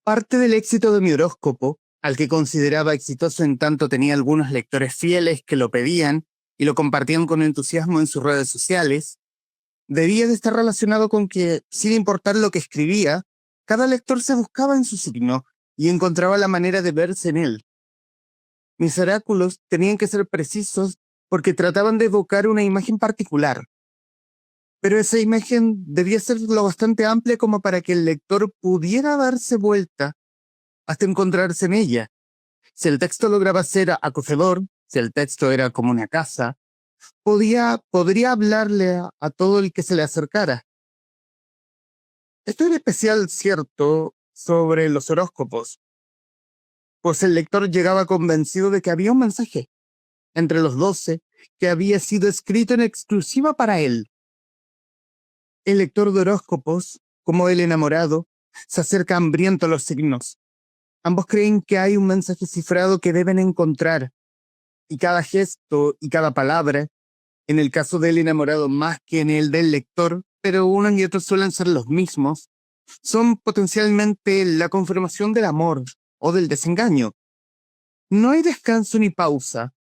Parte del éxito de mi horóscopo, al que consideraba exitoso en tanto tenía algunos lectores fieles que lo pedían y lo compartían con entusiasmo en sus redes sociales, debía de estar relacionado con que, sin importar lo que escribía, cada lector se buscaba en su signo y encontraba la manera de verse en él. Mis oráculos tenían que ser precisos porque trataban de evocar una imagen particular, pero esa imagen debía ser lo bastante amplia como para que el lector pudiera darse vuelta hasta encontrarse en ella. Si el texto lograba ser acogedor, si el texto era como una casa, podría hablarle a todo el que se le acercara. Esto era especial, cierto, sobre los horóscopos, pues el lector llegaba convencido de que había un mensaje entre los 12 que había sido escrito en exclusiva para él. El lector de horóscopos, como el enamorado, se acerca hambriento a los signos. Ambos creen que hay un mensaje cifrado que deben encontrar, y cada gesto y cada palabra, en el caso del enamorado más que en el del lector, pero unos y otros suelen ser los mismos, son potencialmente la confirmación del amor o del desengaño. No hay descanso ni pausa,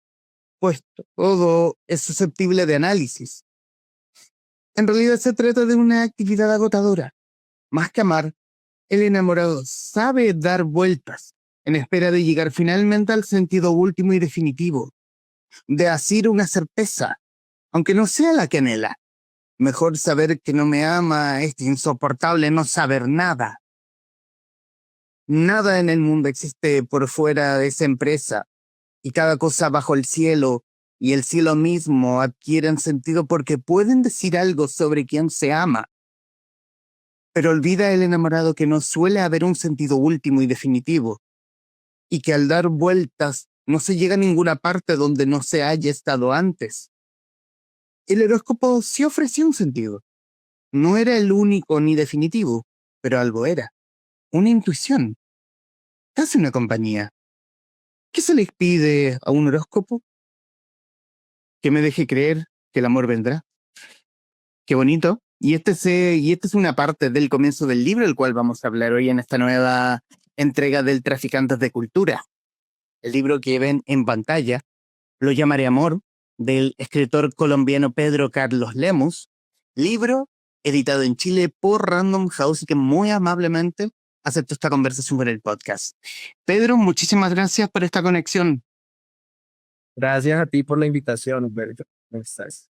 pues todo es susceptible de análisis. En realidad se trata de una actividad agotadora. Más que amar, el enamorado sabe dar vueltas en espera de llegar finalmente al sentido último y definitivo, de asir una certeza, aunque no sea la que anhela. Mejor saber que no me ama es insoportable no saber nada. Nada en el mundo existe por fuera de esa empresa, y cada cosa bajo el cielo y el cielo mismo adquieren sentido porque pueden decir algo sobre quien se ama. Pero olvida el enamorado que no suele haber un sentido último y definitivo, y que al dar vueltas no se llega a ninguna parte donde no se haya estado antes. El horóscopo sí ofrecía un sentido. No era el único ni definitivo, pero algo era. Una intuición, casi una compañía. ¿Qué se les pide a un horóscopo? Que me deje creer que el amor vendrá. Qué bonito. Y esta es una parte del comienzo del libro, el cual vamos a hablar hoy en esta nueva entrega del Traficantes de Cultura. El libro que ven en pantalla lo llamaré Amor, del escritor colombiano Pedro Carlos Lemus, libro editado en Chile por Random House y que muy amablemente aceptó esta conversación con el podcast. Pedro, muchísimas gracias por esta conexión. Gracias a ti por la invitación, Humberto. ¿Cómo estás?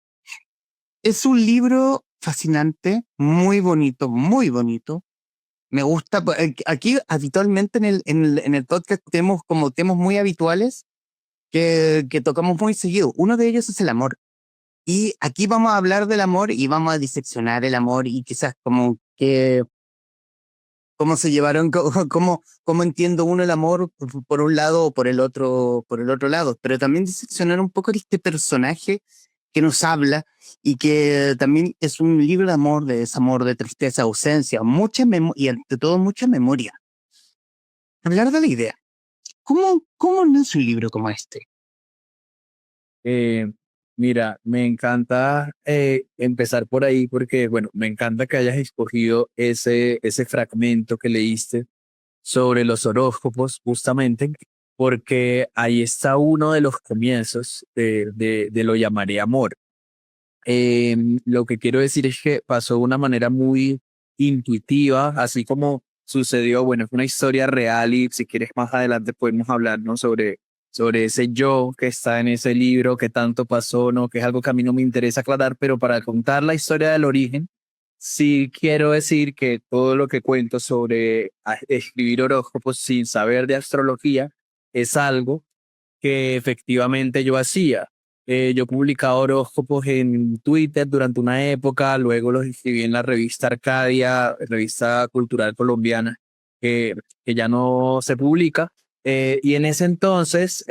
Es un libro fascinante, muy bonito, muy bonito. Me gusta, aquí habitualmente en el podcast tenemos como temas muy habituales que tocamos muy seguido. Uno de ellos es el amor. Y aquí vamos a hablar del amor y vamos a diseccionar el amor y quizás como que cómo se llevaron, cómo entiendo uno el amor por un lado o por el otro lado, pero también diseccionar un poco este personaje que nos habla y que también es un libro de amor, de desamor, de tristeza, ausencia, y ante todo mucha memoria. Hablar de la idea. ¿Cómo no es un libro como este? Eh, Mira, me encanta empezar por ahí porque, bueno, me encanta que hayas escogido ese fragmento que leíste sobre los horóscopos, justamente, porque ahí está uno de los comienzos de Lo llamaré amor. Lo que quiero decir es que pasó de una manera muy intuitiva, así como sucedió, bueno, es una historia real y si quieres más adelante podemos hablar, ¿no? Sobre ese yo que está en ese libro, que tanto pasó, ¿no? Que es algo que a mí no me interesa aclarar, pero para contar la historia del origen, sí quiero decir que todo lo que cuento sobre escribir horóscopos sin saber de astrología es algo que efectivamente yo hacía. Yo publicaba horóscopos en Twitter durante una época, luego los escribí en la revista Arcadia, revista cultural colombiana, que ya no se publica. Y en ese entonces,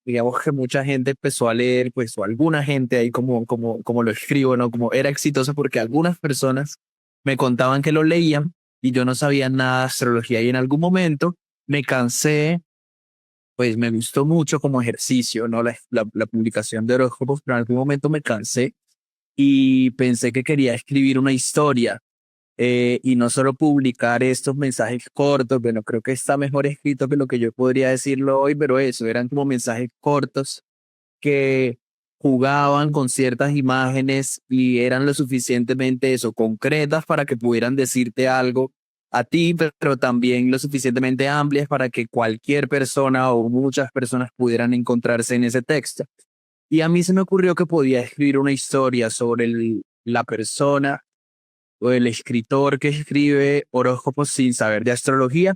digamos que mucha gente empezó a leer, pues, o alguna gente ahí como lo escribo, ¿no? Como era exitoso porque algunas personas me contaban que lo leían y yo no sabía nada de astrología y en algún momento me cansé, pues me gustó mucho como ejercicio, ¿no? La publicación de horóscopos, pero en algún momento me cansé y pensé que quería escribir una historia. y no solo publicar estos mensajes cortos, bueno, creo que está mejor escrito que lo que yo podría decirlo hoy, pero eso, eran como mensajes cortos que jugaban con ciertas imágenes y eran lo suficientemente eso, concretas para que pudieran decirte algo a ti, pero también lo suficientemente amplias para que cualquier persona o muchas personas pudieran encontrarse en ese texto. Y a mí se me ocurrió que podía escribir una historia sobre la persona o el escritor que escribe horóscopos sin saber de astrología,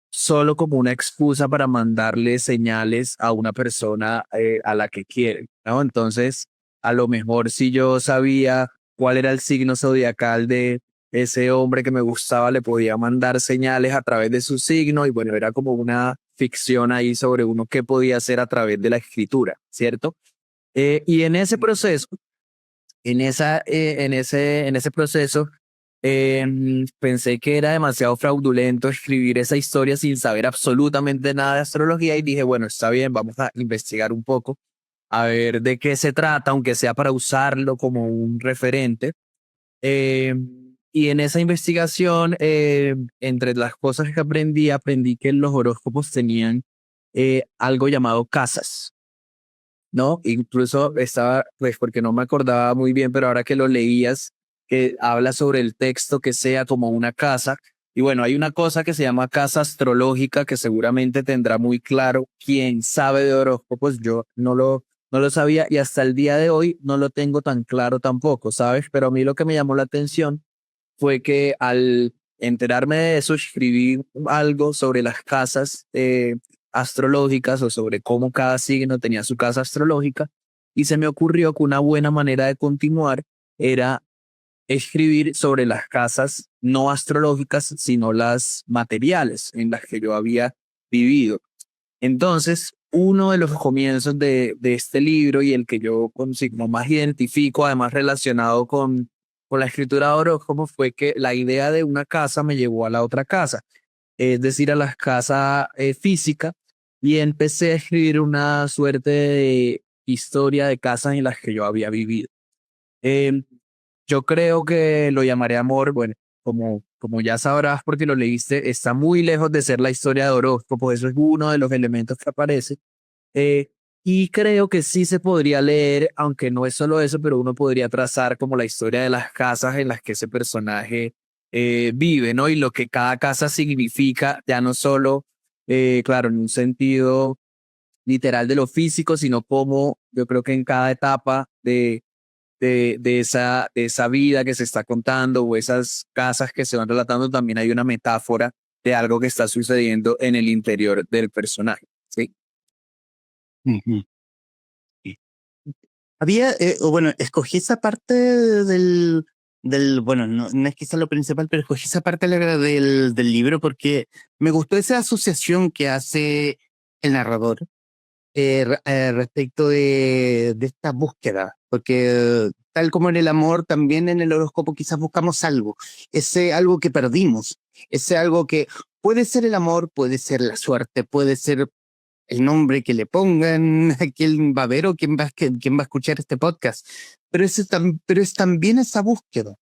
solo como una excusa para mandarle señales a una persona a la que quieren, ¿no? Entonces, a lo mejor si yo sabía cuál era el signo zodiacal de ese hombre que me gustaba, le podía mandar señales a través de su signo y bueno, era como una ficción ahí sobre uno que podía hacer a través de la escritura, ¿cierto? Y en ese proceso, en ese proceso, pensé que era demasiado fraudulento escribir esa historia sin saber absolutamente nada de astrología y dije, bueno, está bien, vamos a investigar un poco, a ver de qué se trata, aunque sea para usarlo como un referente. Y en esa investigación, entre las cosas que aprendí, aprendí que los horóscopos tenían algo llamado casas. ¿No? Incluso estaba, pues porque no me acordaba muy bien, pero ahora que lo leías, que habla sobre el texto que sea como una casa. Y bueno, hay una cosa que se llama casa astrológica que seguramente tendrá muy claro quien sabe de horóscopos. Yo no lo sabía y hasta el día de hoy no lo tengo tan claro tampoco, ¿sabes? Pero a mí lo que me llamó la atención fue que al enterarme de eso, escribí algo sobre las casas astrológicas o sobre cómo cada signo tenía su casa astrológica y se me ocurrió que una buena manera de continuar era escribir sobre las casas no astrológicas, sino las materiales en las que yo había vivido. Entonces, uno de los comienzos de este libro y el que yo consigno más identifico, además relacionado con la escritura de horóscopo, fue que la idea de una casa me llevó a la otra casa, es decir, a la casa física, y empecé a escribir una suerte de historia de casas en las que yo había vivido. Em, yo creo que lo llamaré amor, bueno, como ya sabrás porque lo leíste, está muy lejos de ser la historia de horóscopo, eso es uno de los elementos que aparece. eh, y creo que sí se podría leer, aunque no es solo eso, pero uno podría trazar como la historia de las casas en las que ese personaje vive, ¿no? Y lo que cada casa significa, ya no solo, claro, en un sentido literal de lo físico, sino como yo creo que en cada etapa de esa vida que se está contando o esas casas que se van relatando, también hay una metáfora de algo que está sucediendo en el interior del personaje, ¿sí? Ujú. Sí. Había, o bueno, escogí esa parte bueno, no es quizá lo principal, pero escogí esa parte del libro porque me gustó esa asociación que hace el narrador respecto de esta búsqueda, porque tal como en el amor, también en el horóscopo quizás buscamos algo, ese algo que perdimos, ese algo que puede ser el amor, puede ser la suerte, puede ser el nombre que le pongan a quien va a ver o quien va a escuchar este podcast, pero es también esa búsqueda.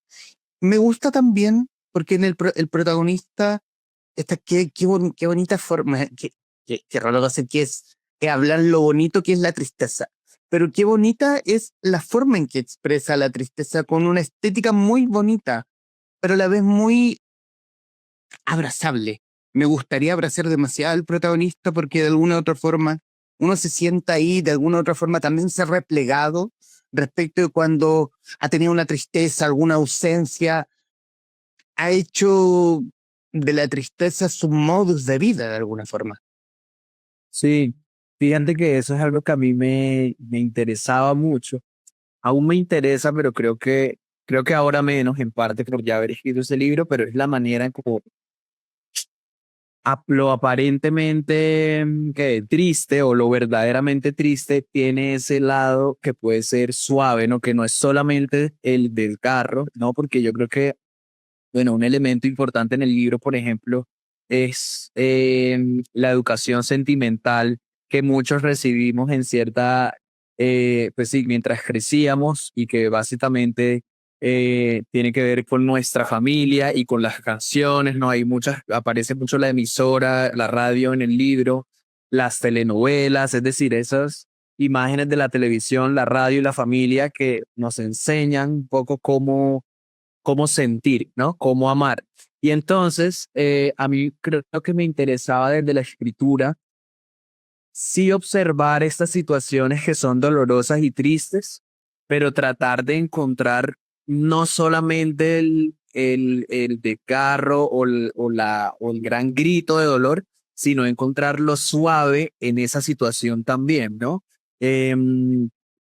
Me gusta también porque en el protagonista, qué bonita forma, qué raro va a ser que hablan lo bonito que es la tristeza. Pero qué bonita es la forma en que expresa la tristeza con una estética muy bonita, pero a la vez muy abrazable. Me gustaría abrazar demasiado al protagonista porque de alguna u otra forma uno se sienta ahí, de alguna u otra forma también se ha replegado respecto de cuando ha tenido una tristeza, alguna ausencia, ha hecho de la tristeza su modus de vida de alguna forma. Sí, fíjate que eso es algo que a mí me interesaba mucho. Aún me interesa, pero creo que ahora menos, en parte por ya haber escrito ese libro, pero es la manera en como lo aparentemente que triste o lo verdaderamente triste tiene ese lado que puede ser suave, ¿no? Que no es solamente el del carro, ¿no? Porque yo creo que, bueno, un elemento importante en el libro, por ejemplo, es la educación sentimental que muchos recibimos en cierta, pues sí, mientras crecíamos y que básicamente tiene que ver con nuestra familia y con las canciones, ¿no? Hay muchas, aparece mucho la emisora, la radio en el libro, las telenovelas, es decir, esas imágenes de la televisión, la radio y la familia que nos enseñan un poco cómo sentir, ¿no? Cómo amar. Y entonces, a mí creo que me interesaba desde la escritura, sí observar estas situaciones que son dolorosas y tristes, pero tratar de encontrar no solamente el desgarro o el gran grito de dolor, sino encontrar lo suave en esa situación también, ¿no? Em,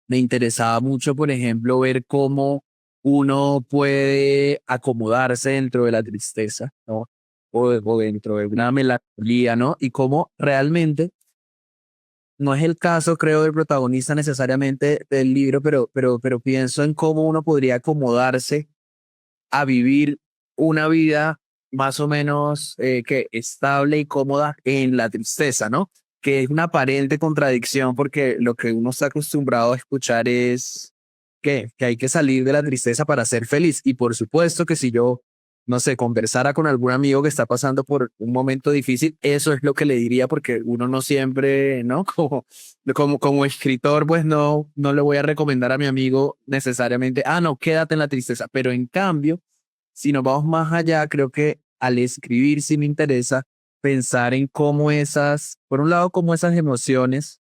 Me interesaba mucho, por ejemplo, ver cómo uno puede acomodarse dentro de la tristeza, ¿no? O dentro de una melancolía, ¿no? Y cómo realmente no es el caso, creo, del protagonista necesariamente del libro, pero pienso en cómo uno podría acomodarse a vivir una vida más o menos que estable y cómoda en la tristeza, ¿no? Que es una aparente contradicción porque lo que uno está acostumbrado a escuchar es que hay que salir de la tristeza para ser feliz. Y por supuesto que si yo, no sé, conversara con algún amigo que está pasando por un momento difícil, eso es lo que le diría porque uno no siempre, ¿no? Como escritor, pues no le voy a recomendar a mi amigo necesariamente, ah, no, quédate en la tristeza. Pero en cambio, si nos vamos más allá, creo que al escribir sí me interesa pensar en cómo esas, por un lado, cómo esas emociones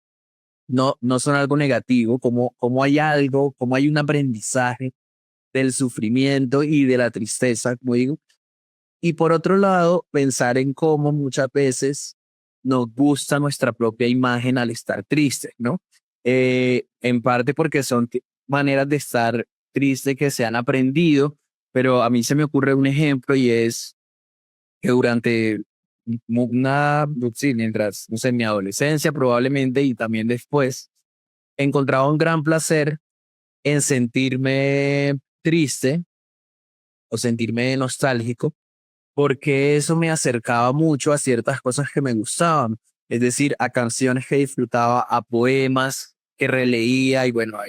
no son algo negativo, como hay algo, como hay un aprendizaje del sufrimiento y de la tristeza, como digo. Y por otro lado, pensar en cómo muchas veces nos gusta nuestra propia imagen al estar tristes, ¿no? En parte porque son maneras de estar triste que se han aprendido, pero a mí se me ocurre un ejemplo y es que durante sí, mientras, no sé, mi adolescencia probablemente y también después, encontraba un gran placer en sentirme triste o sentirme nostálgico, porque eso me acercaba mucho a ciertas cosas que me gustaban, es decir, a canciones que disfrutaba, a poemas que releía y bueno,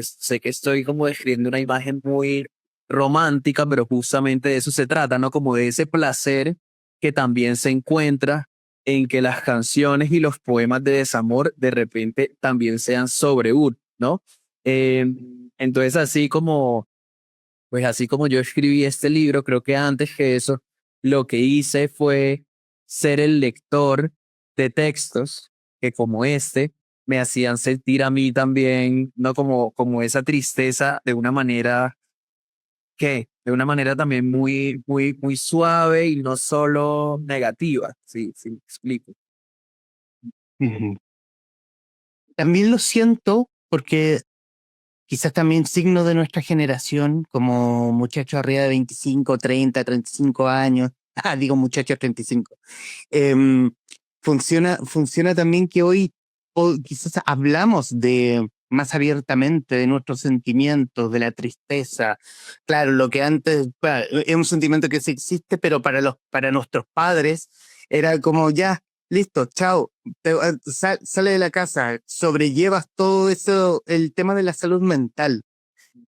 sé que estoy como describiendo una imagen muy romántica, pero justamente de eso se trata, ¿no? Como de ese placer que también se encuentra en que las canciones y los poemas de desamor de repente también sean sobre uno, ¿no? Entonces así como yo escribí este libro, creo que antes que eso, lo que hice fue ser el lector de textos que como este me hacían sentir a mí también, no como esa tristeza de una manera de una manera también muy suave y no solo negativa. Sí, sí, me explico. Ujú. También lo siento porque quizás también signo de nuestra generación, como muchachos arriba de 25, 30, 35 años, digo muchachos 35, em, funciona también que hoy quizás hablamos de más abiertamente de nuestros sentimientos, de la tristeza. Claro, lo que antes es un sentimiento que sí existe, pero para nuestros padres era como ya, listo, chao, sale de la casa, sobrellevas todo eso, el tema de la salud mental.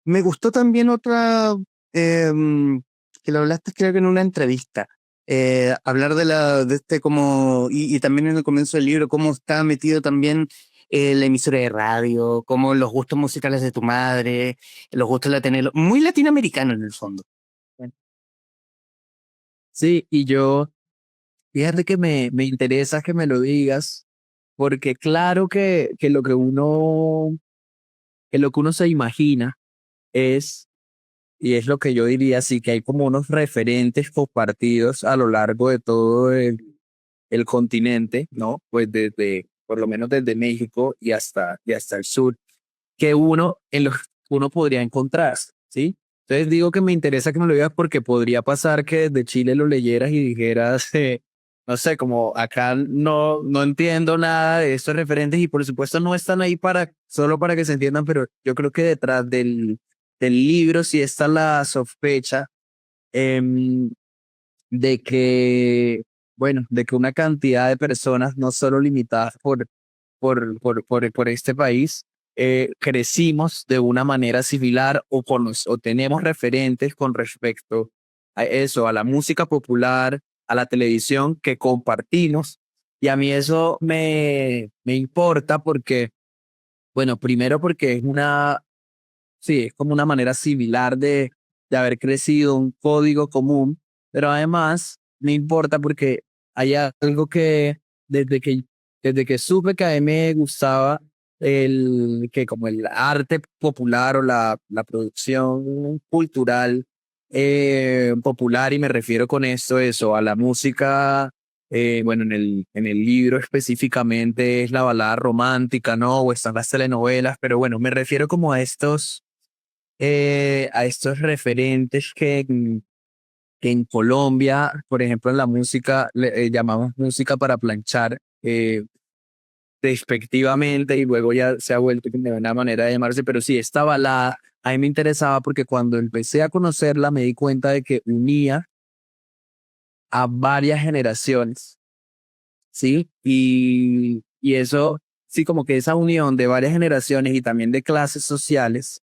Me gustó también otra, que lo hablaste creo que en una entrevista, hablar de este como, y también en el comienzo del libro, cómo está metido también la emisora de radio, cómo los gustos musicales de tu madre, los gustos latinoamericanos, muy latinoamericano en el fondo. Sí, y yo, fíjate que me interesa que me lo digas, porque claro que lo que uno se imagina es, y es lo que yo diría, sí, que hay como unos referentes compartidos a lo largo de todo el continente, ¿no? Pues por lo menos desde México y hasta el sur, que uno podría encontrar, ¿sí? Entonces digo que me interesa que me lo digas porque podría pasar que desde Chile lo leyeras y dijeras, no sé, como acá no entiendo nada de estos referentes y por supuesto no están ahí solo para que se entiendan, pero yo creo que detrás del libro sí está la sospecha em, de que, bueno, de que una cantidad de personas, no solo limitadas por este país, crecimos de una manera similar o tenemos referentes con respecto a eso, a la música popular, a la televisión que compartimos. Y a mí eso me importa porque, bueno, primero porque sí, es como una manera similar de haber crecido, un código común, pero además me importa porque hay algo que desde que, desde que supe que a mí me gustaba que como el arte popular o la producción cultural popular, y me refiero con esto, eso, a la música, bueno, en el libro específicamente es la balada romántica, ¿no? O están las telenovelas, pero bueno, me refiero como a estos referentes que en Colombia, por ejemplo, en la música, llamamos música para planchar, despectivamente, y luego ya se ha vuelto de una manera de llamarse, pero sí, esta balada a mí me interesaba porque cuando empecé a conocerla me di cuenta de que unía a varias generaciones, ¿sí? Y eso, sí, como que esa unión de varias generaciones y también de clases sociales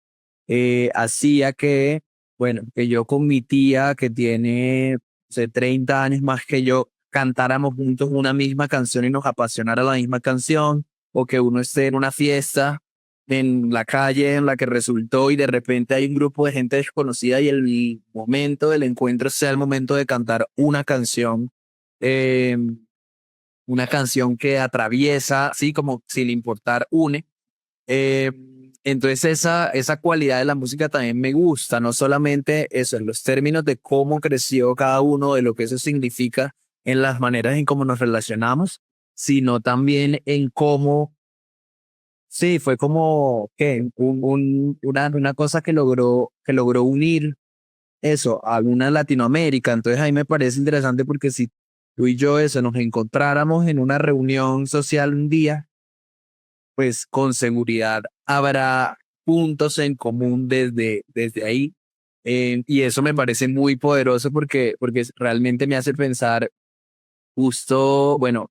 hacía que, bueno, que yo con mi tía que tiene, no sé, 30 años más que yo, cantáramos juntos una misma canción y nos apasionara la misma canción, o que uno esté en una fiesta en la calle en la que resultó y de repente hay un grupo de gente desconocida y el momento del encuentro sea el momento de cantar eh, una canción que atraviesa, así como sin importar, une. Eh, entonces esa cualidad de la música también me gusta, no solamente eso, en los términos de cómo creció cada uno, de lo que eso significa en las maneras en cómo nos relacionamos, sino también en cómo, sí, fue como que una cosa que logró unir eso a una Latinoamérica. Entonces ahí me parece interesante porque si tú y yo eso nos encontráramos en una reunión social un día, pues con seguridad habrá puntos en común desde ahí. Y eso me parece muy poderoso porque realmente me hace pensar justo, bueno,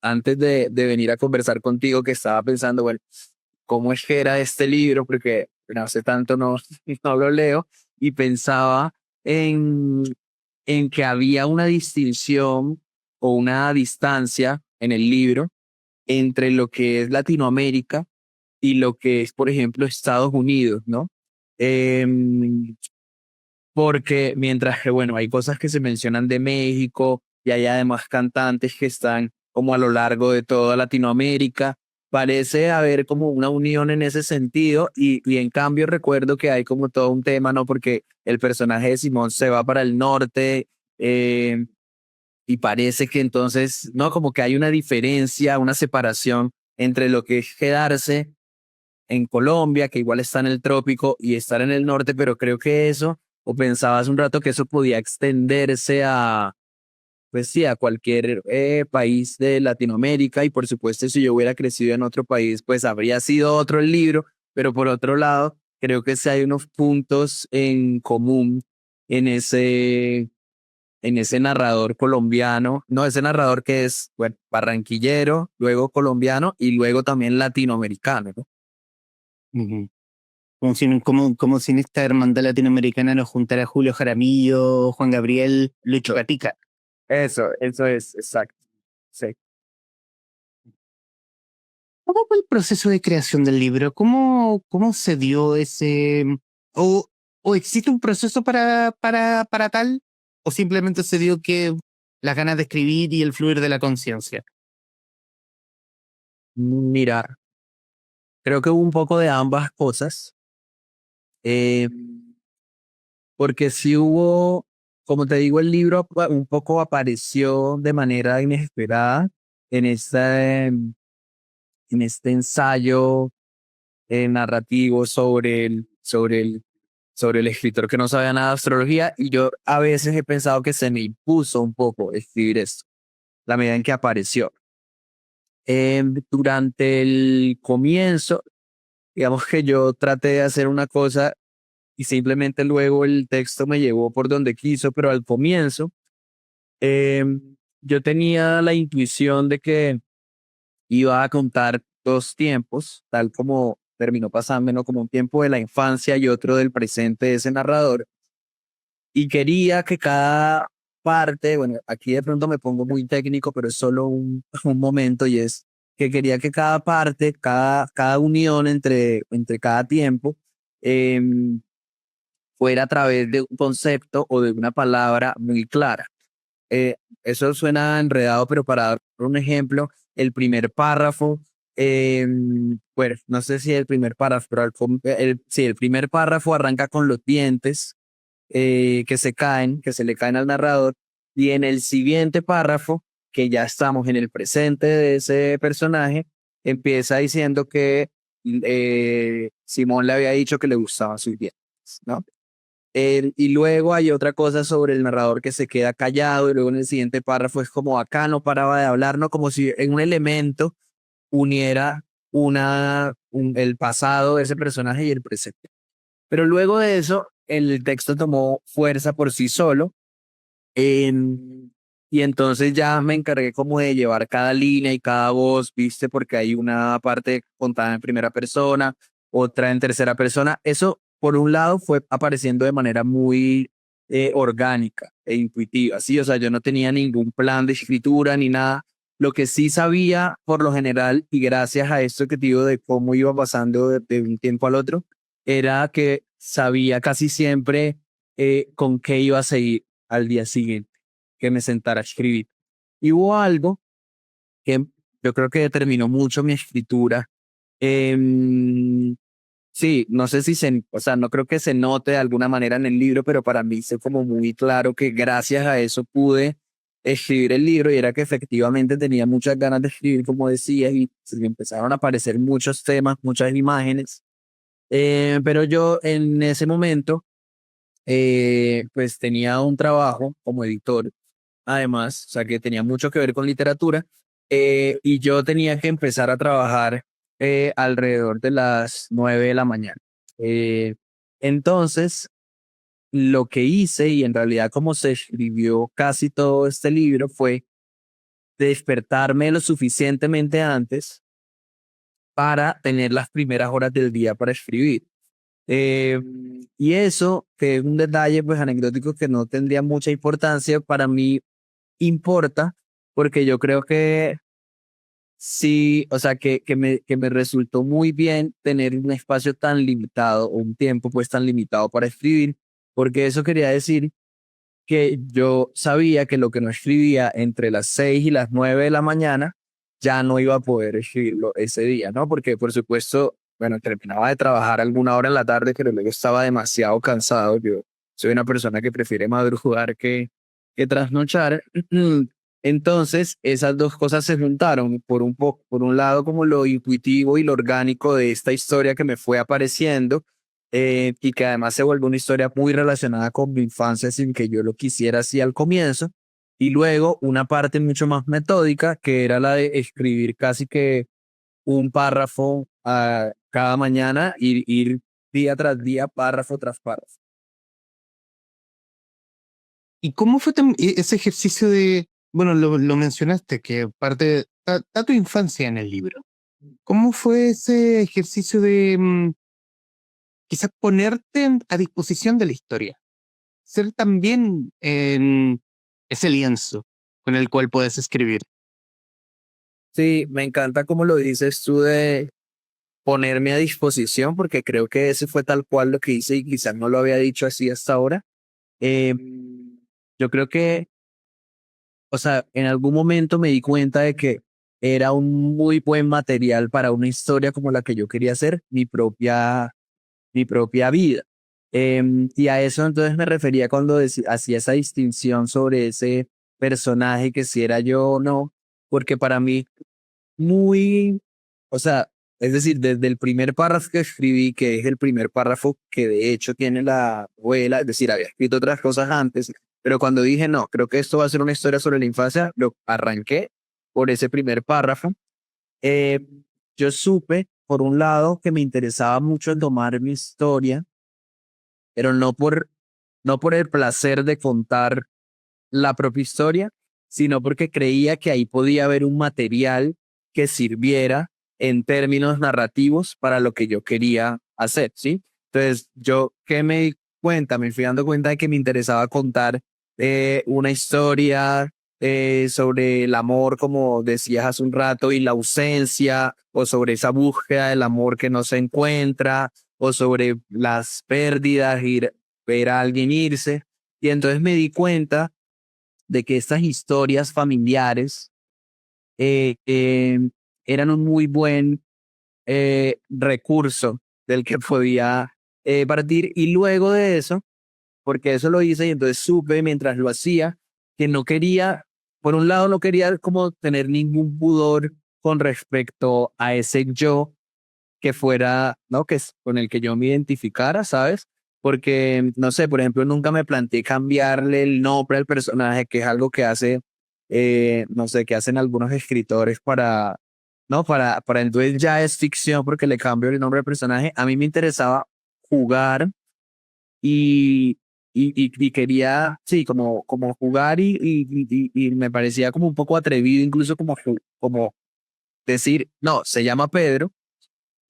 antes de venir a conversar contigo, que estaba pensando, bueno, ¿cómo es que era este libro? Porque bueno, hace tanto no, no lo leo y pensaba en, en que había una distinción o una distancia en el libro entre lo que es Latinoamérica y lo que es, por ejemplo, Estados Unidos, ¿no? Em, Porque mientras que, bueno, hay cosas que se mencionan de México y hay además cantantes que están como a lo largo de toda Latinoamérica, parece haber como una unión en ese sentido y en cambio recuerdo que hay como todo un tema, ¿no? Porque el personaje de Simón se va para el norte, eh, y parece que entonces, ¿no? Como que hay una diferencia, una separación entre lo que es quedarse en Colombia, que igual está en el trópico, y estar en el norte, pero creo que eso, o pensaba hace un rato que eso podía extenderse a, pues sí, a cualquier país de Latinoamérica, y por supuesto si yo hubiera crecido en otro país, pues habría sido otro el libro, pero por otro lado, creo que sí hay unos puntos en común en en ese narrador colombiano, no, ese narrador que es, bueno, barranquillero, luego colombiano y luego también latinoamericano, ¿no? Ujú. Como si en esta hermandad latinoamericana nos juntara Julio Jaramillo, Juan Gabriel, Lucho Gatica. Eso es, exacto. Sí. ¿Cómo fue el proceso de creación del libro? ¿Cómo se dio ese... o, o existe un proceso para tal? ¿O simplemente se dio que las ganas de escribir y el fluir de la conciencia? Mira, creo que hubo un poco de ambas cosas, eh, porque sí hubo, como te digo, el libro un poco apareció de manera inesperada en en este ensayo narrativo sobre el escritor que no sabía nada de astrología, y yo a veces he pensado que se me impuso un poco escribir esto, la medida en que apareció. Durante el comienzo, digamos que yo traté de hacer una cosa y simplemente luego el texto me llevó por donde quiso, pero al comienzo yo tenía la intuición de que iba a contar dos tiempos, tal como terminó pasando, ¿no? Como un tiempo de la infancia y otro del presente de ese narrador. Y quería que cada parte, bueno, aquí de pronto me pongo muy técnico, pero es solo un momento y es que quería que cada parte, cada unión entre cada tiempo, em, fuera a través de un concepto o de una palabra muy clara. Eh, Eso suena enredado, pero para dar un ejemplo, el primer párrafo, bueno, no sé si el primer párrafo, pero sí, el primer párrafo arranca con los dientes que se le caen al narrador, y en el siguiente párrafo, que ya estamos en el presente de ese personaje, empieza diciendo que Simón le había dicho que le gustaban sus dientes, ¿no? Y luego hay otra cosa sobre el narrador que se queda callado y luego en el siguiente párrafo es como acá no paraba de hablar, ¿no? Como si en un elemento uniera el pasado de ese personaje y el presente. Pero luego de eso, el texto tomó fuerza por sí solo. Y entonces ya me encargué como de llevar cada línea y cada voz, ¿viste? Porque hay una parte contada en primera persona, otra en tercera persona. Eso, por un lado, fue apareciendo de manera muy orgánica e intuitiva, ¿sí? O sea, yo no tenía ningún plan de escritura ni nada. Lo que sí sabía, por lo general, y gracias a esto que te digo de cómo iba pasando de un tiempo al otro, era que sabía casi siempre con qué iba a seguir al día siguiente que me sentara a escribir. Y hubo algo que yo creo que determinó mucho mi escritura. Em, sí, no sé si o sea, no creo que se note de alguna manera en el libro, pero para mí fue como muy claro que gracias a eso pude escribir el libro y era que efectivamente tenía muchas ganas de escribir, como decía, y se me empezaron a aparecer muchos temas, muchas imágenes. Pero yo en ese momento, pues tenía un trabajo como editor además, o sea, que tenía mucho que ver con literatura, y yo tenía que empezar a trabajar alrededor de las 9 de la mañana. Eh, entonces, lo que hice, y en realidad como se escribió casi todo este libro, fue despertarme lo suficientemente antes para tener las primeras horas del día para escribir. Eh, y eso, que es un detalle pues anecdótico que no tendría mucha importancia, para mí importa porque yo creo que sí, o sea, que me resultó muy bien tener un espacio tan limitado o un tiempo pues tan limitado para escribir, porque eso quería decir que yo sabía que lo que no escribía entre las 6 y las 9 de la mañana ya no iba a poder escribirlo ese día, ¿no? Porque por supuesto, bueno, terminaba de trabajar alguna hora en la tarde, pero luego estaba demasiado cansado. Yo soy una persona que prefiere madrugar que trasnochar. Entonces, esas dos cosas se juntaron por un lado como lo intuitivo y lo orgánico de esta historia que me fue apareciendo, y que además se vuelve una historia muy relacionada con mi infancia sin que yo lo quisiera así al comienzo, y luego una parte mucho más metódica que era la de escribir casi que un párrafo cada mañana y ir día tras día, párrafo tras párrafo. ¿Y cómo fue ese ejercicio de, bueno, lo mencionaste, que parte, está tu infancia en el libro? ¿Cómo fue ese ejercicio de quizás ponerte a disposición de la historia? Ser también en ese lienzo con el cual puedes escribir. Sí, me encanta como lo dices tú de ponerme a disposición, porque creo que ese fue tal cual lo que hice y quizás no lo había dicho así hasta ahora. Yo creo que, o sea, en algún momento me di cuenta de que era un muy buen material para una historia como la que yo quería hacer, mi propia vida. Y a eso entonces me refería cuando hacía esa distinción sobre ese personaje, que si era yo o no, porque para mí muy, o sea, es decir, desde el primer párrafo que escribí, que es el primer párrafo que de hecho tiene la novela, es decir, había escrito otras cosas antes, pero cuando dije, no, creo que esto va a ser una historia sobre la infancia, lo arranqué por ese primer párrafo. Eh, yo supe, por un lado, que me interesaba mucho tomar mi historia, pero no por el placer de contar la propia historia, sino porque creía que ahí podía haber un material que sirviera en términos narrativos para lo que yo quería hacer, ¿sí? Entonces, yo que me di cuenta, me fui dando cuenta de que me interesaba contar una historia sobre el amor, como decías hace un rato, y la ausencia, o sobre esa búsqueda del amor que no se encuentra, o sobre las pérdidas, ver a alguien irse. Y entonces me di cuenta de que estas historias familiares eh, eh, eran un muy buen recurso del que podía partir. Y luego de eso, porque eso lo hice y entonces supe mientras lo hacía que no quería, por un lado no quería como tener ningún pudor con respecto a ese yo que fuera, ¿no? Que es con el que yo me identificara, ¿sabes? Porque, no sé, por ejemplo, nunca me planteé cambiarle el nombre al personaje, que es algo que hace, no sé, que hacen algunos escritores para, ¿no? Para entonces ya es ficción porque le cambio el nombre al personaje. A mí me interesaba jugar y, y quería, sí, como jugar y me parecía como un poco atrevido, incluso como decir, no, se llama Pedro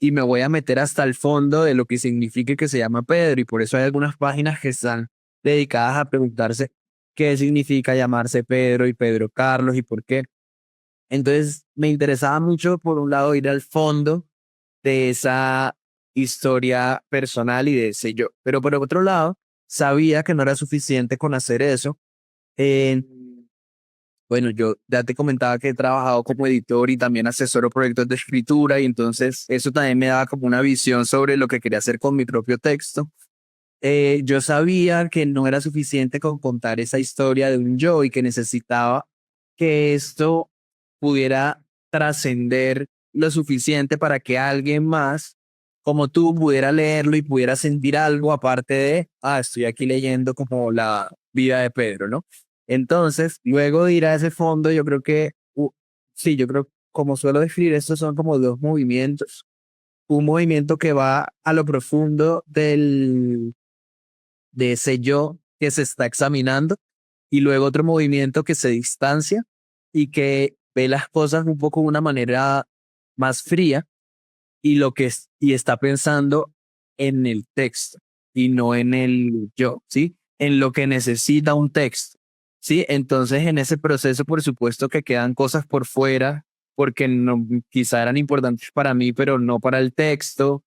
y me voy a meter hasta el fondo de lo que signifique que se llama Pedro. Y por eso hay algunas páginas que están dedicadas a preguntarse qué significa llamarse Pedro y Pedro Carlos y por qué. Entonces me interesaba mucho, por un lado, ir al fondo de esa historia personal y de ese yo. Pero por otro lado, sabía que no era suficiente con hacer eso. Eh, bueno, yo ya te comentaba que he trabajado como editor y también asesoro proyectos de escritura y entonces eso también me daba como una visión sobre lo que quería hacer con mi propio texto. Yo sabía que no era suficiente con contar esa historia de un yo y que necesitaba que esto pudiera trascender lo suficiente para que alguien más como tú pudiera leerlo y pudiera sentir algo aparte de, estoy aquí leyendo como la vida de Pedro, ¿no? Entonces, luego de ir a ese fondo, yo creo que, sí, yo creo, como suelo describir, estos son como dos movimientos. Un movimiento que va a lo profundo de ese yo que se está examinando y luego otro movimiento que se distancia y que ve las cosas un poco de una manera más fría y y está pensando en el texto y no en el yo, ¿sí? En lo que necesita un texto, ¿sí? Entonces, en ese proceso, por supuesto que quedan cosas por fuera porque no, quizá eran importantes para mí, pero no para el texto.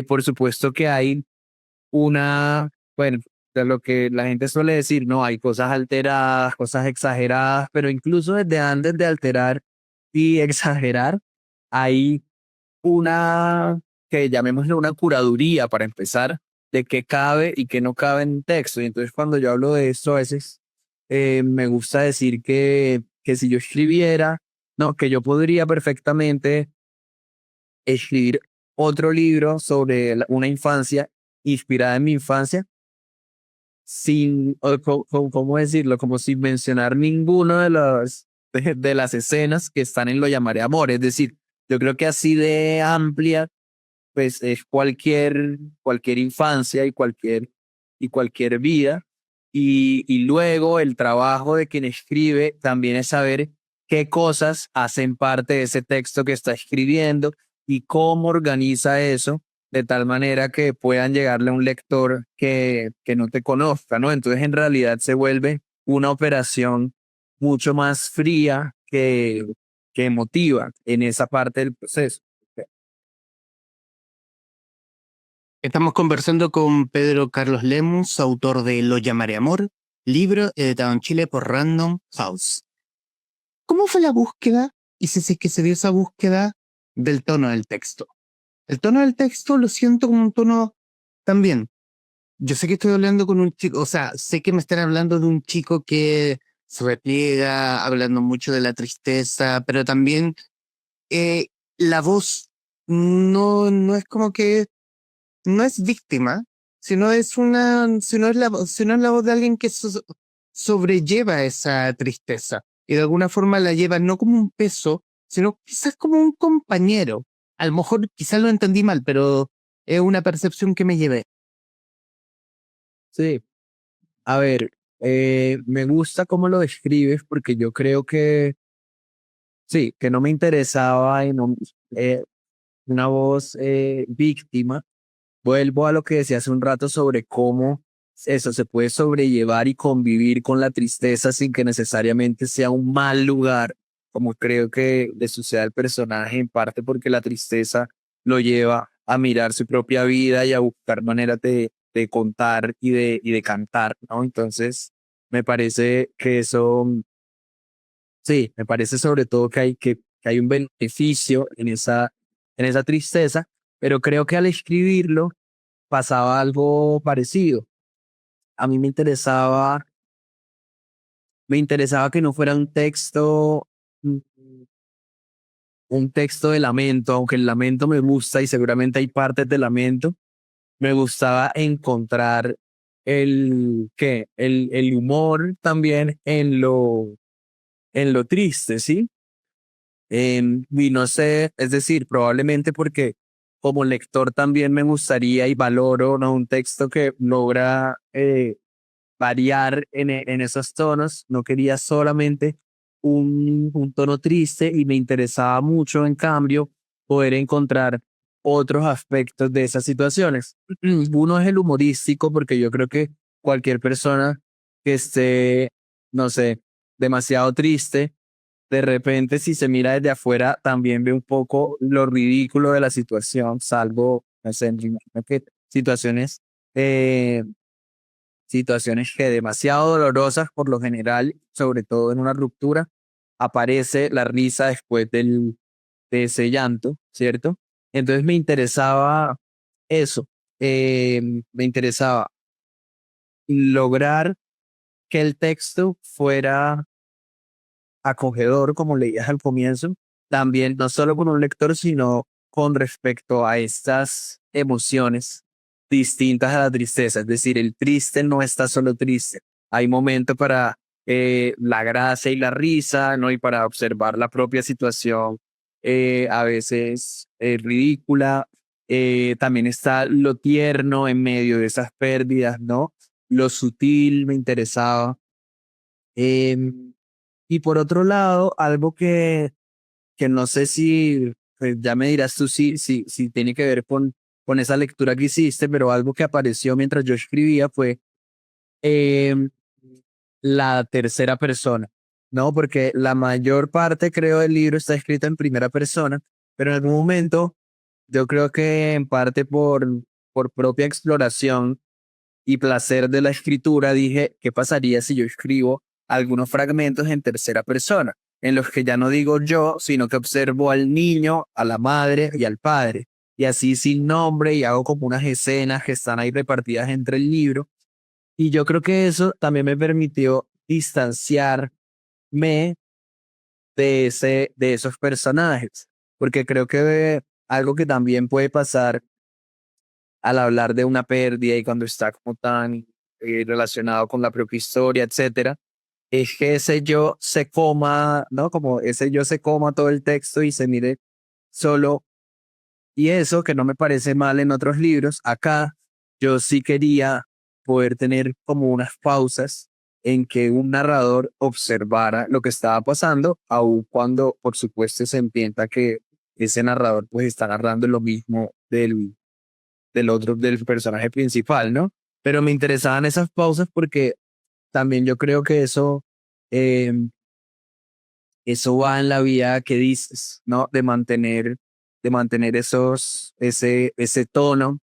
Por supuesto que hay bueno, de lo que la gente suele decir, no, hay cosas alteradas, cosas exageradas, pero incluso desde antes de alterar y exagerar, hay una, que llamémosle una curaduría para empezar, de qué cabe y qué no cabe en un texto. Y entonces cuando yo hablo de esto, a veces me gusta decir que si yo escribiera, no, que yo podría perfectamente escribir otro libro sobre una infancia inspirada en mi infancia, sin, ¿cómo decirlo? Como sin mencionar ninguno de las escenas que están en Lo llamaré amor. Es decir, yo creo que así de amplia, pues es cualquier infancia y cualquier vida. Y luego el trabajo de quien escribe también es saber qué cosas hacen parte de ese texto que está escribiendo y cómo organiza eso de tal manera que puedan llegarle a un lector que no te conozca, ¿no? Entonces en realidad se vuelve una operación mucho más fría que emotiva en esa parte del proceso. Estamos conversando con Pedro Carlos Lemus, autor de Lo llamaré amor, libro editado en Chile por Random House. ¿Cómo fue la búsqueda? Y si es que se dio esa búsqueda del tono del texto. El tono del texto lo siento como un tono también. Yo sé que estoy hablando con un chico, o sea, sé que me están hablando de un chico que se repliega, hablando mucho de la tristeza, pero también eh, la voz no es como que no es víctima, sino es la voz de alguien que sobrelleva esa tristeza y de alguna forma la lleva no como un peso, sino quizás como un compañero. A lo mejor quizás lo entendí mal, pero es una percepción que me llevé. Sí, a ver, me gusta cómo lo describes porque yo creo que sí, que no me interesaba y no, eh, una voz víctima. Vuelvo a lo que decía hace un rato sobre cómo eso se puede sobrellevar y convivir con la tristeza sin que necesariamente sea un mal lugar, como creo que le sucede al personaje, en parte porque la tristeza lo lleva a mirar su propia vida y a buscar maneras de contar y de cantar, ¿no? Entonces, me parece que eso, sí, me parece sobre todo que hay un beneficio en esa tristeza, pero creo que al escribirlo pasaba algo parecido. A mí me interesaba que no fuera mm, un texto de lamento, aunque el lamento me gusta y seguramente hay partes de lamento, me gustaba encontrar el humor también en lo triste, ¿sí? Y no sé, es decir, probablemente porque como lector también me gustaría y valoro, ¿no? Un texto que logra variar en esos tonos. No quería solamente un tono triste y me interesaba mucho, en cambio, poder encontrar otros aspectos de esas situaciones. Uno es el humorístico, porque yo creo que cualquier persona que esté, no sé, demasiado triste, de repente si se mira desde afuera también ve un poco lo ridículo de la situación, salvo, no sé, me imagino que situaciones eh, situaciones que demasiado dolorosas por lo general, sobre todo en una ruptura, aparece la risa después de ese llanto, ¿cierto? Entonces me interesaba eso, me interesaba lograr que el texto fuera acogedor, como leías al comienzo, también no solo con un lector, sino con respecto a estas emociones distintas a la tristeza. Es decir, el triste no está solo triste. Hay momentos para la gracia y la risa, ¿no? Y para observar la propia situación, a veces ridícula. También está lo tierno en medio de esas pérdidas, ¿no? Lo sutil me interesaba. Em, y por otro lado, algo que no sé si, pues ya me dirás tú si tiene que ver con esa lectura que hiciste, pero algo que apareció mientras yo escribía fue em, la tercera persona, ¿no? Porque la mayor parte, creo, del libro está escrita en primera persona, pero en algún momento, yo creo que en parte por propia exploración, y placer de la escritura, dije, ¿qué pasaría si yo escribo algunos fragmentos en tercera persona, en los que ya no digo yo, sino que observo al niño, a la madre y al padre, y así sin nombre y hago como unas escenas que están ahí repartidas entre el libro? Y yo creo que eso también me permitió distanciarme de esos personajes, porque creo que algo que también puede pasar al hablar de una pérdida y cuando está como tan relacionado con la propia historia, etcétera, es que ese yo se coma, ¿no? Como ese yo se coma todo el texto y se mire solo. Y eso que no me parece mal en otros libros, acá yo sí quería poder tener como unas pausas en que un narrador observara lo que estaba pasando, aun cuando por supuesto se entienda que ese narrador pues está narrando lo mismo del otro, del personaje principal, ¿no? Pero me interesaban esas pausas porque también yo creo que eh, eso va en la vía que dices, ¿no? De mantener ese tono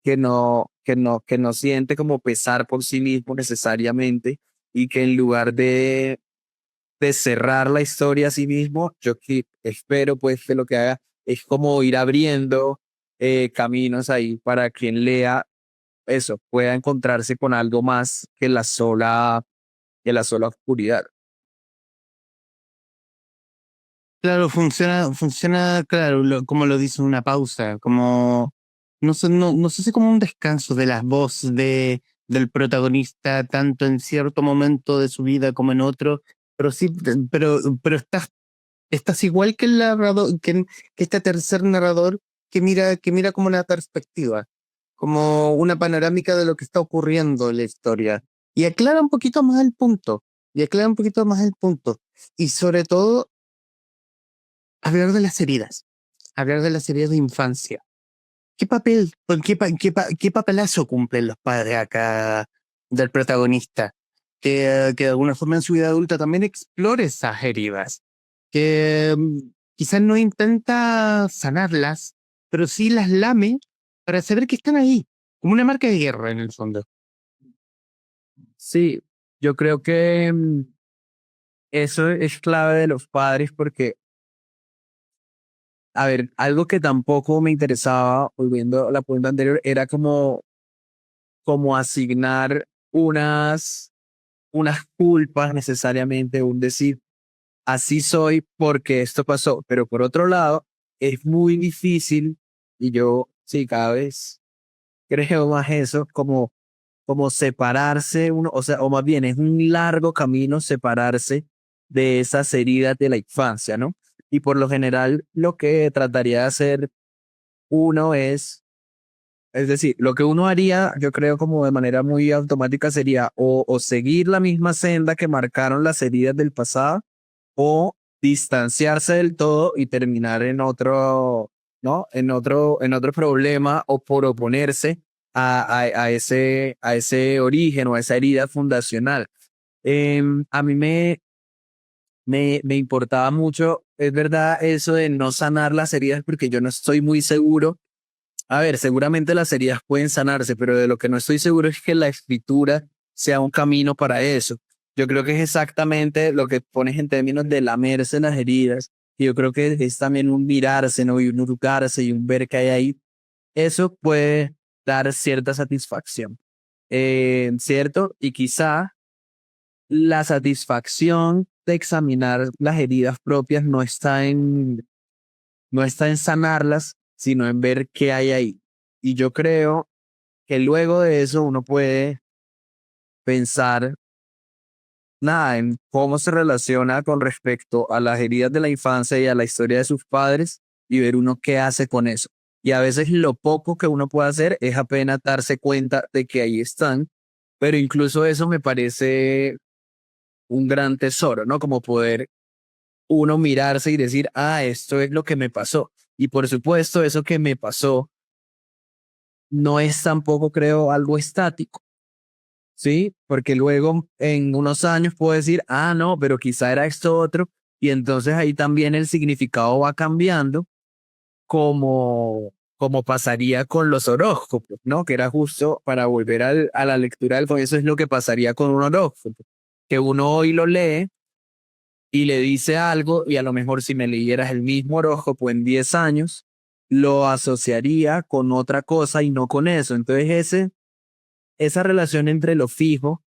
que no siente como pesar por sí mismo necesariamente y que en lugar de cerrar la historia a sí mismo, yo espero pues que lo que haga es como ir abriendo caminos ahí para quien lea eso, pueda encontrarse con algo más que la sola oscuridad. Claro, funciona, claro, como lo dice una pausa, como, no sé si como un descanso de las voces del protagonista, tanto en cierto momento de su vida como en otro, pero sí, pero estás igual que el narrador, que este tercer narrador que mira como una perspectiva, como una panorámica de lo que está ocurriendo en la historia. Y aclara un poquito más el punto, y aclara un poquito más el punto. Y sobre todo, hablar de las heridas. hablar de las heridas de infancia. ¿Qué papel, qué papelazo cumplen los padres acá del protagonista? Que de alguna forma en su vida adulta también explore esas heridas, que quizás no intenta sanarlas, pero sí las lame para saber que están ahí, como una marca de guerra en el fondo. Sí, yo creo que eso es clave de los padres porque, a ver, algo que tampoco me interesaba, volviendo a la pregunta anterior, era como asignar unas culpas necesariamente, un decir, así soy porque esto pasó. Pero por otro lado, es muy difícil, y yo sí, cada vez creo más eso, como separarse uno, o sea, o más bien es un largo camino separarse de esas heridas de la infancia, ¿no? Y por lo general, lo que trataría de hacer uno es decir, lo que uno haría, yo creo como de manera muy automática sería o seguir la misma senda que marcaron las heridas del pasado o distanciarse del todo y terminar en otro, ¿no? En otro problema o por oponerse a ese origen o a esa herida fundacional. A mí me importaba mucho, es verdad, eso de no sanar las heridas porque yo no estoy muy seguro. A ver, seguramente las heridas pueden sanarse, pero de lo que no estoy seguro es que la escritura sea un camino para eso. Yo creo que es exactamente lo que pones en términos de lamerse las heridas. Y yo creo que es también un mirarse, ¿no? Y un hurgarse y un ver qué hay ahí. Eso puede dar cierta satisfacción, ¿cierto? Y quizá la satisfacción de examinar las heridas propias no está en sanarlas, sino en ver qué hay ahí. Y yo creo que luego de eso uno puede pensar, nada, en cómo se relaciona con respecto a las heridas de la infancia y a la historia de sus padres y ver uno qué hace con eso. Y a veces lo poco que uno puede hacer es apenas darse cuenta de que ahí están, pero incluso eso me parece un gran tesoro, ¿no? Como poder uno mirarse y decir, ah, esto es lo que me pasó. Y por supuesto, eso que me pasó no es tampoco, creo, algo estático, ¿sí? Porque luego en unos años puedo decir, ah, no, pero quizá era esto otro, y entonces ahí también el significado va cambiando, como pasaría con los horóscopos, ¿no? Que era justo para volver a la lectura del eso es lo que pasaría con un horóscopo, que uno hoy lo lee y le dice algo, y a lo mejor si me leyeras el mismo horóscopo en 10 años, lo asociaría con otra cosa y no con eso. Entonces esa relación entre lo fijo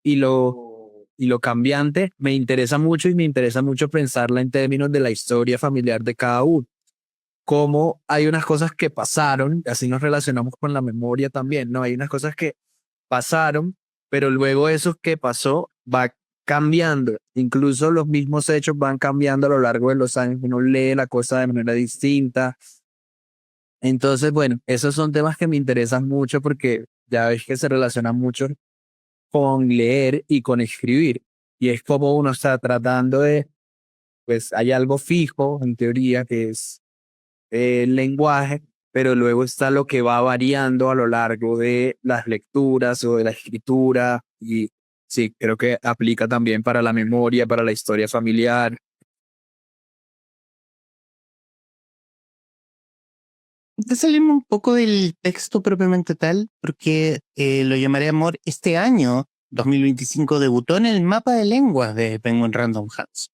y lo cambiante me interesa mucho y me interesa mucho pensarla en términos de la historia familiar de cada uno. Cómo hay unas cosas que pasaron, así nos relacionamos con la memoria también, ¿no? Hay unas cosas que pasaron, pero luego eso que pasó va cambiando. Incluso los mismos hechos van cambiando a lo largo de los años. Uno lee la cosa de manera distinta. Entonces, bueno, esos son temas que me interesan mucho porque ya ves que se relacionan mucho con leer y con escribir. Y es como uno está tratando pues hay algo fijo en teoría que es el lenguaje, pero luego está lo que va variando a lo largo de las lecturas o de la escritura. Y sí, creo que aplica también para la memoria, para la historia familiar. Te salimos un poco del texto propiamente tal, porque lo llamaré amor. Este año, 2025, debutó en el mapa de lenguas de Penguin Random House.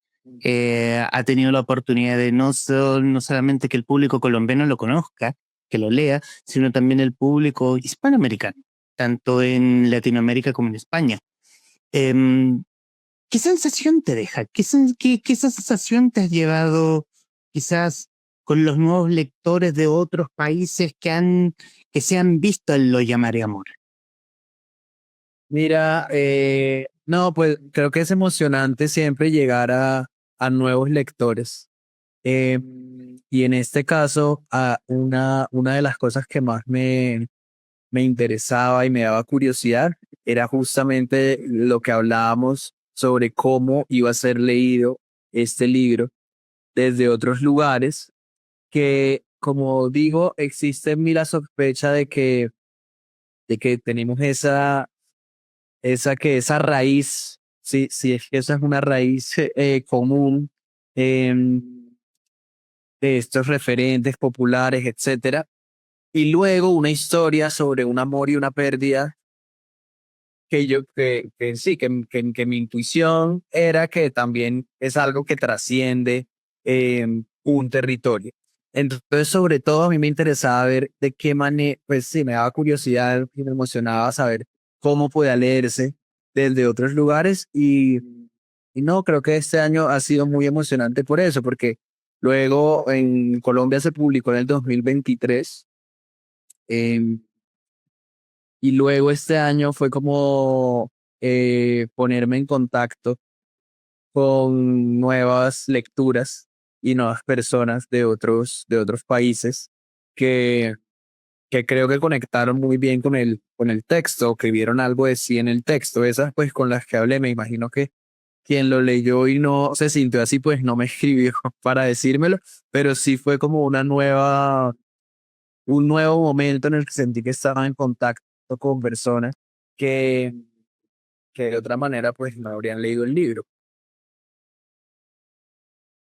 Ha tenido la oportunidad de no solamente que el público colombiano lo conozca, que lo lea, sino también el público hispanoamericano, tanto en Latinoamérica como en España. Em, ¿Qué sensación te deja? ¿Qué sensación te has llevado quizás con los nuevos lectores de otros países que se han visto en Lo llamaré amor? Mira, no, pues creo que es emocionante siempre llegar a nuevos lectores. Y en este caso, una de las cosas que más me interesaba y me daba curiosidad era justamente lo que hablábamos sobre cómo iba a ser leído este libro desde otros lugares que, como digo, existe en mí la sospecha de que tenemos esa raíz, sí es que esa es una raíz común em, de estos referentes populares, etcétera. Y luego una historia sobre un amor y una pérdida que sí, que mi intuición era que también es algo que trasciende un territorio. Entonces, sobre todo, a mí me interesaba ver de qué manera, pues sí, me daba curiosidad y me emocionaba saber cómo podía leerse desde otros lugares y no, creo que este año ha sido muy emocionante por eso, porque luego en Colombia se publicó en el 2023 em, y luego este año fue como ponerme en contacto con nuevas lecturas y nuevas personas de otros países que, que creo que conectaron muy bien con el texto, que vieron algo de sí en el texto. Esas pues con las que hablé, me imagino que quien lo leyó y no se sintió así, pues no me escribió para decírmelo, pero sí fue como un nuevo momento en el que sentí que estaba en contacto con personas que, que de otra manera pues no habrían leído el libro.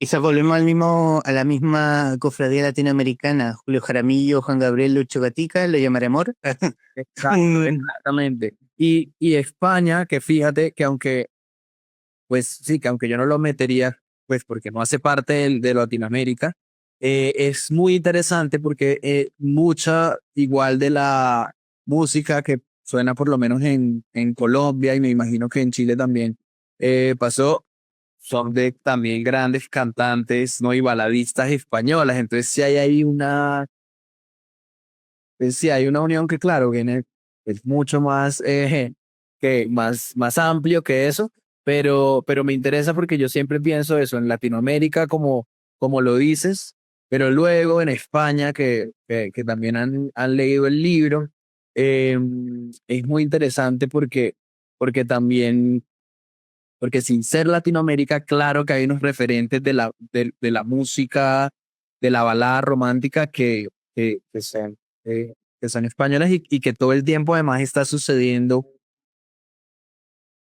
Quizás volvemos a la misma cofradía latinoamericana, Julio Jaramillo, Juan Gabriel, Lucho Gatica, lo llamaré amor. Mm, Exactamente. Y España, que fíjate que aunque, pues sí, que aunque yo no lo metería, pues porque no hace parte de Latinoamérica, es muy interesante porque mucha igual de la música que suena por lo menos en Colombia y me imagino que en Chile también pasó, son de también grandes cantantes, ¿no? Y baladistas españolas. Entonces sí hay ahí pues sí hay una unión que claro, viene, es mucho más, más amplio que eso, pero me interesa porque yo siempre pienso eso, en Latinoamérica como lo dices, pero luego en España que también han leído el libro, es muy interesante porque también porque sin ser Latinoamérica, claro que hay unos referentes de la música, de la balada romántica que son españolas y que todo el tiempo además está sucediendo,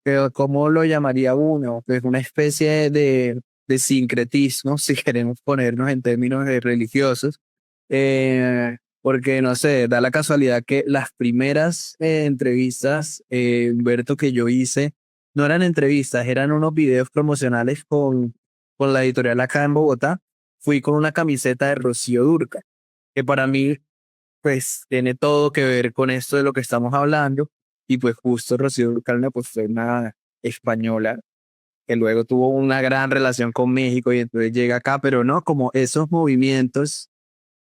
que, ¿cómo lo llamaría uno? Que es una especie de sincretismo, si queremos ponernos en términos religiosos, porque no sé, da la casualidad que las primeras entrevistas, Humberto, que yo hice, no eran entrevistas, eran unos videos promocionales con la editorial acá en Bogotá. Fui con una camiseta de Rocío Dúrcal, que para mí, pues, tiene todo que ver con esto de lo que estamos hablando. Y pues justo Rocío Dúrcal, pues, fue una española que luego tuvo una gran relación con México y entonces llega acá, pero no, como esos movimientos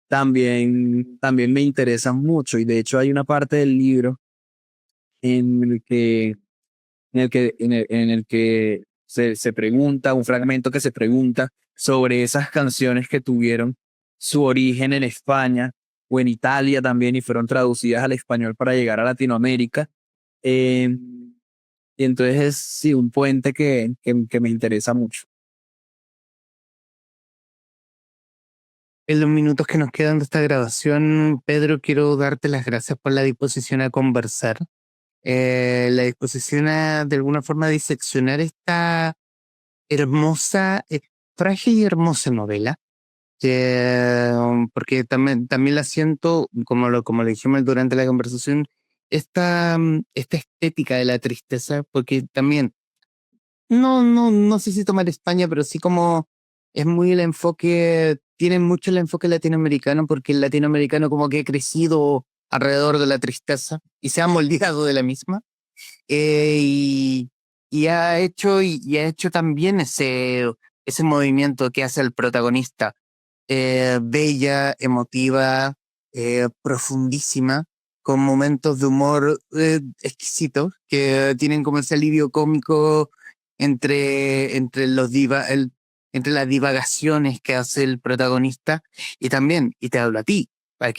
también me interesan mucho y de hecho hay una parte del libro en el que, en el que se pregunta, un fragmento que se pregunta sobre esas canciones que tuvieron su origen en España o en Italia también y fueron traducidas al español para llegar a Latinoamérica. Eh, y entonces es sí, un puente que me interesa mucho. En los minutos que nos quedan de esta grabación, Pedro, quiero darte las gracias por la disposición a conversar, la disposición a de alguna forma diseccionar esta hermosa, frágil y hermosa novela, porque también la siento, como lo dijimos durante la conversación, esta estética de la tristeza, porque también no sé si tomar España, pero sí como es muy el enfoque, tiene mucho el enfoque latinoamericano, porque el latinoamericano como que ha crecido alrededor de la tristeza y se ha moldeado de la misma, eh, y, y ha hecho también ese movimiento que hace el protagonista, bella, emotiva, profundísima, con momentos de humor exquisitos que tienen como ese alivio cómico entre entre las divagaciones que hace el protagonista y también, y te hablo a ti, para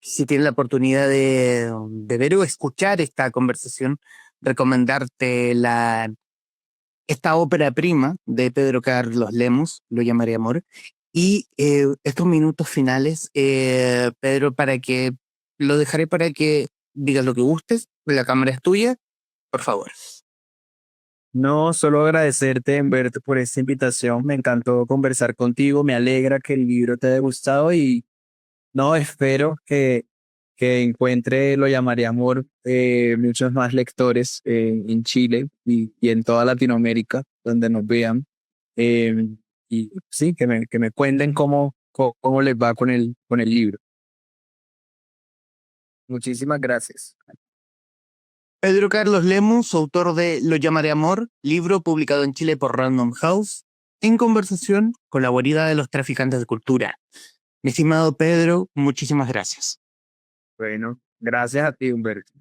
si tienes la oportunidad de ver o escuchar esta conversación, recomendarte esta ópera prima de Pedro Carlos Lemos, Lo llamaré amor, Y estos minutos finales, Pedro, lo dejaré para que digas lo que gustes, la cámara es tuya, por favor. No, solo agradecerte, Humberto, por esta invitación. Me encantó conversar contigo. Me alegra que el libro te haya gustado y no, espero que encuentre, lo llamaré amor, muchos más lectores en Chile y en toda Latinoamérica, donde nos vean. Eh, y sí, que me cuenten cómo les va con el libro. Muchísimas gracias. Pedro Carlos Lemus, autor de Lo llamaré amor, libro publicado en Chile por Random House, en conversación con la guarida de los traficantes de cultura. Mi estimado Pedro, muchísimas gracias. Bueno, gracias a ti, Humberto.